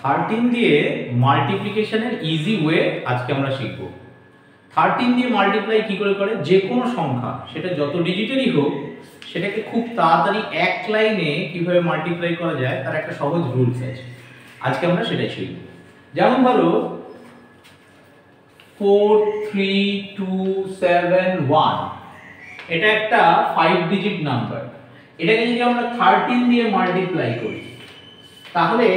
13 দিয়ে মাল্টিপ্লিকেশনের easy way আজকে আমরা শিখব। 13 দিয়ে মাল্টিপ্লাই কি করে যে কোনো সংখ্যা সেটা যত ডিজিটেরই হোক সেটাকে খুব তাড়াতাড়ি এক লাইনে কিভাবে মাল্টিপ্লাই করা যায় তার একটা সহজ রুলস আছে। আজকে আমরা সেটাই শিখব। যেমন ধরো 4 3 2 7 1 এটা একটা 5 ডিজিট নাম্বার। এটাকে যদি আমরা 13 দিয়ে মাল্টিপ্লাই করি তাহলে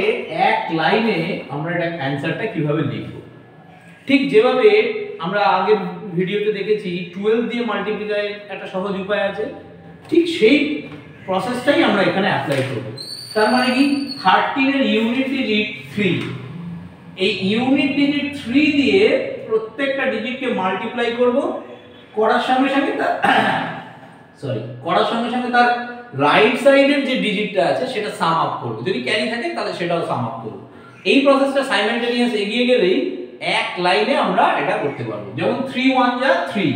এক লাইনে আমরা এটা অ্যানসারটা কিভাবে লিখব, ঠিক যেভাবে আমরা আগের ভিডিওতে দেখেছি 12 দিয়ে মাল্টিপ্লাই একটা সহজ উপায় আছে, ঠিক সেই প্রসেসটাই আমরা এখানে অ্যাপ্লাই করব। তার মানে কি 13 এর ইউনিট ডিজিট 3, এই ইউনিট ডিজিট 3 দিয়ে প্রত্যেকটা ডিজিটকে মাল্টিপ্লাই করব, করার সঙ্গে সঙ্গে তার রাইট সাইডের যে ডিজিটটা আছে সেটা সাম আপ করব, যদি ক্যারি থাকে তাহলে সেটাও সাম আপ করব। এই প্রসেসটা সাইমালটেনিয়াস এগিয়ে গেলেই এক লাইনে আমরা এটা করতে পারবো। যেমন 3 1 যা 3,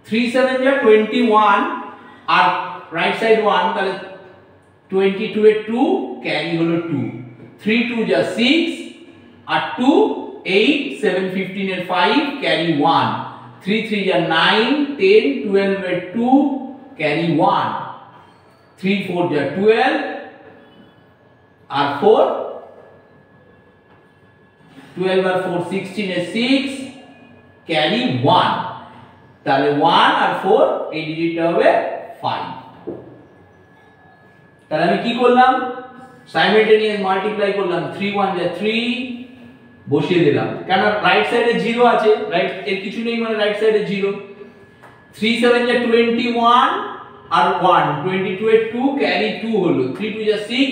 3 7 যা 21 আর রাইট সাইড 1, তাহলে 22 এর 2 ক্যারি হলো 2, 3 2 যা 6 আর 2 8, 7 15 এর 5 ক্যারি 1, 3 3 যা 9 10 12 এর 2 ক্যারি 1, 3 4 যা 12 আর 4 12 আর 4 16 এর 6 ক্যারি 1, তাহলে 1 আর 4 এই ডিজিটটা হবে 5। তাহলে আমি কি করলাম, সাইমালটেনিয়াস মাল্টিপ্লাই করলাম, 3 1 যা 3 বসিয়ে দিলাম, কারণ রাইট সাইডে 0 আছে, রাইট এর কিছু নেই মানে রাইট সাইডে 0, 3 7 যা 21 আর 1 22 এর 2 ক্যারি 2 হলো, 3 2 যা 6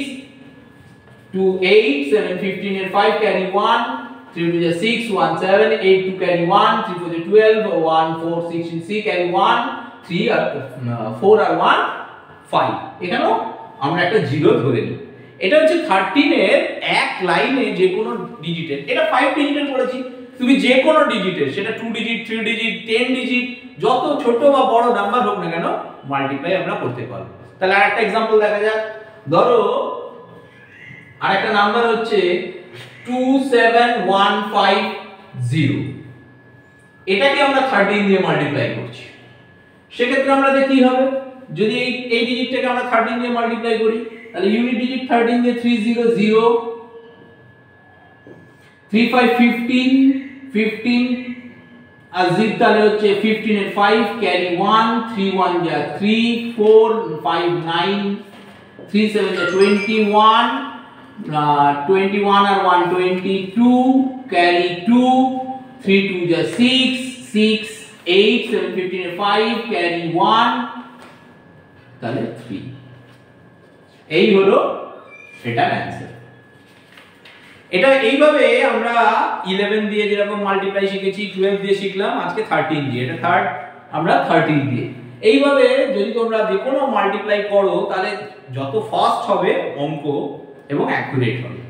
2 8 7 15 এর 5 ক্যারি 1, 3 2 যা 6 1 7 8 2 ক্যারি 1, 3 4 যা 12 1 4 16 6 ক্যারি 1, 3 আর 4 আর 1 5। এখানেও আমরা একটা 0 ধরে নিই। এটা হচ্ছে 13 এর এক লাইনে যে কোনো ডিজিটের, এটা 5 ডিজিটের করেছি, তুমি যে কোনো ডিজিটের সেটা 2 ডিজিট 3 ডিজিট 10 ডিজিট যত ছোট বা বড় নাম্বার হোক না কেন মাল্টিপ্লাই আমরা করতে পারবো। তাহলে আরেকটা एग्जांपल দেখা যাক। ধরো আরেকটা নাম্বার হচ্ছে 27150, এটাকে আমরা 13 দিয়ে মাল্টিপ্লাই করছি। সেক্ষেত্রে আমরা দেখি কি হবে, যদি এই ডিজিটটাকে আমরা 13 দিয়ে মাল্টিপ্লাই করি তাহলে ইউনিট ডিজিট 13 দিয়ে 3 0 0, 3 5 15 15 আর 0 তাহলে হচ্ছে 15 এর 5 ক্যারি 1, 3 1 যা 3 4 5 9, 3 7 যা 21 21 আর 1 22 ক্যারি 2, 3 2 যা 6 6 8 7 15 এর 5 ক্যারি 1 তাহলে 3। এই হলো এটার অ্যানসার। এটা এইভাবে আমরা 11 দিয়ে যেরকম মাল্টিপ্লাই শিখেছি, 12 দিয়ে শিখলাম, আজকে 13 দিয়ে, এটা থার্ড আমরা 13 দিয়ে। এইভাবে যদি তোমরা যে কোনো মাল্টিপ্লাই করো তাহলে যত ফাস্ট হবে অঙ্ক এবং অ্যাকুরেট হবে।